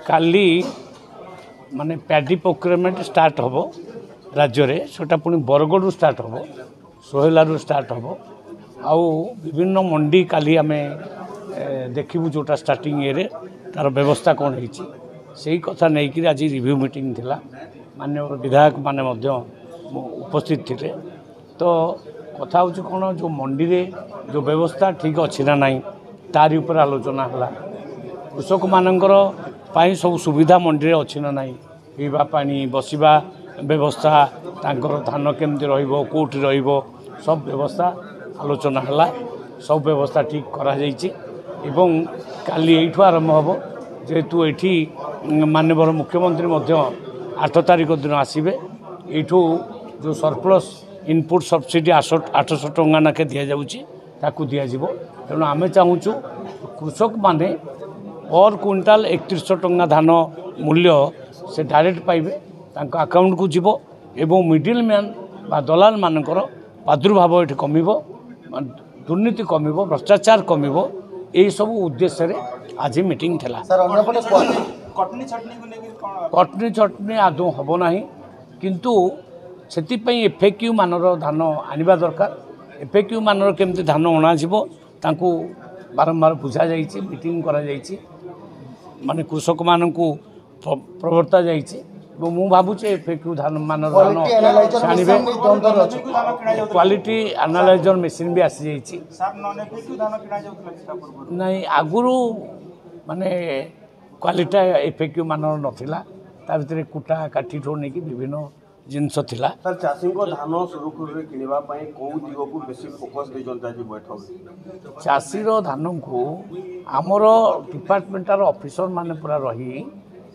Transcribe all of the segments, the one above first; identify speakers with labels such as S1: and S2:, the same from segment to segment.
S1: काली माने paddy procurement start हम राज्य में सेटा पुणी बरगढ़ स्टार्ट हम सोहेलू स्टार्ट हम आउ विभिन्न मंडी काली आम देखू जोटा स्टार्टिंग ये तार व्यवस्था कौन है कथा नहीं कि आज रिव्यू मीटिंग थिला माननीय विधायक माने उपस्थित थे तो कथा हूँ कौन जो मंडी रे जो व्यवस्था ठीक अच्छी ना नहीं तारी ऊपर आलोचना है कृषक मानकर सब सुविधा मंडी रे अच्छी ना नहीं पीवा पानी बसवा व्यवस्था तांकर धान केमती रोटी सब व्यवस्था आलोचना है सब व्यवस्था ठीक करा जाइछि एवं काली एठू आरंभ हम जेहेतु ये माननीय मुख्यमंत्री 8 तारिख दिन आसबे एठू जो सरप्लस इनपुट सब्सिडी 800 टंका नाके दि जाऊँगी ताकू दिज्व तेणु आम चाहूँ कृषक माने पर क्विंटाल 3100 टंका धान मूल्य से डायरेक्ट पाइबे तांको अकाउंट को जीव एवं मिडिल मैन बा दलाल मानकर प्रादुर्भाव ये कमिब दुर्नीति कमिब भ्रष्टाचार कमिब यही सब उद्देश्य रे आज मीटिंग थिला कटनी चटनी आदौ हम ना किंतु से एफएक्यू मानर धान आनिबा दरकार एफएक्यू मानर केमती धान अणाजिवो तांको बारंबार बुझा जाइछि मीटिंग करा जाइछि माने कृषक मानकू प्रवर्ता जाइछि मु भावुचे एफएक्यू धान मानर धान छाणिबे क्वालिटी एनालाइजर मेसीन भी आसी जाइछि नहीं आगुरु माने क्वालिटी एफएक्यू मानर नथिला ता भितरे कुटा काठी ठो नहीं विभिन्न जिनस थिला
S2: सर चाषी को धान सुरुखुरु किनिबा पई को दिगो को बेसी फोकस दे जनता जी बैठक
S1: चाषी रो धान को हमर डिपार्टमेंटार ऑफिसर माने पूरा रही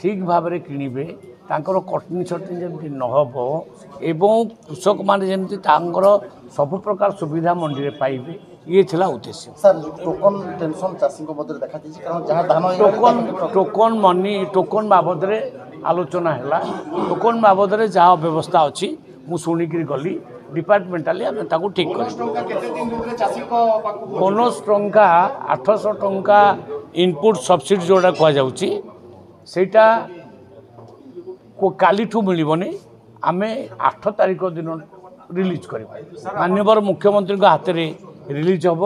S1: ठीक भाव रे किनिबे तांकर कटनी छटनी जमती नहब एवं कृषक माने जमती तांकर सब प्रकार सुविधा मंडी रे पाइबे ये थिला उद्देश्य
S3: सर टोकन टेंशन चाषी को बदले देखा दिछि कारण जहां धान
S1: टोकन मनी टोकन बाबद रे आलोचना है टोकन बाबद रे जहाँ व्यवस्था अच्छी मु शुणिक गली डिपार्टमेंटाली आम ताकू ठीक कर 15 टंका 800 टंका इनपुट सब्सिडी जोड़ा कहुटा काली मिलबनी आम 8 तारिख दिन रिलीज कर माननीय मुख्यमंत्री हाथ में रिलीज हम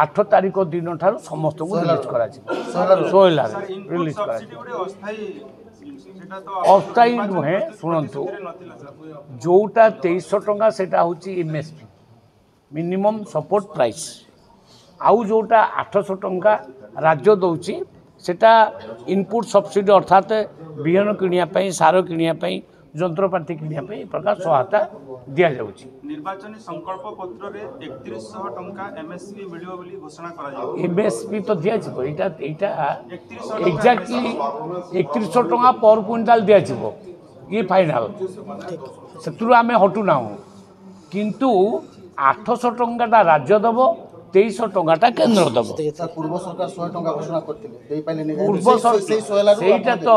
S1: 8 तारिख दिन ठार समस्त को रिलीज कर सोहेला रिलीज कर अस्थायी नुहे शुणु जोटा 2300 टंका सेटा होची एमएसपी मिनिमम सपोर्ट प्राइस आउ जोटा 800 टंका राज्य दौची सेटा इनपुट सब्सिडी अर्थात बिहन किनिया सार किनिया जंत्रपाति किनिया प्रकार सहायता दिया जाउची
S4: निर्वाचन संकल्प पत्र रे 3100 टंका एमएसपी मिलियो बोली घोषणा करा जाय
S1: एमएसपी तो दिया जिवो एटा एग्जैक्टली 3100 टंका पर क्विंटाल दिया जिवो ये फाइनल सेतुरु आमे हटू ना किंतु 800 टंका राज्य दबो 2300 टंका केंद्र दबो
S3: पूर्व सरकार 100 टंका घोषणा करथिले देई पाइले नै
S1: पूर्व सरकार सेटा तो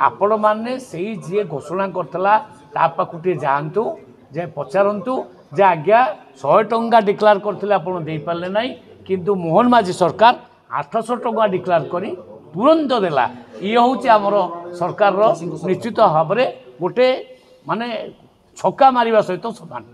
S1: आपण माने सेही जे घोषणा करतला ता पाकुटे जानतु जे पचारंतु जे आज्ञा 100 टंका डिक्लेयर करथिले आपण देई पाले नै किंतु मोहन माझी सरकार 800 टंका डिक्लेयर करी तुरंत देला ये होची हमर सरकार रो निश्चित भाव रे गोटे माने छक्का मारिबा सहित समान।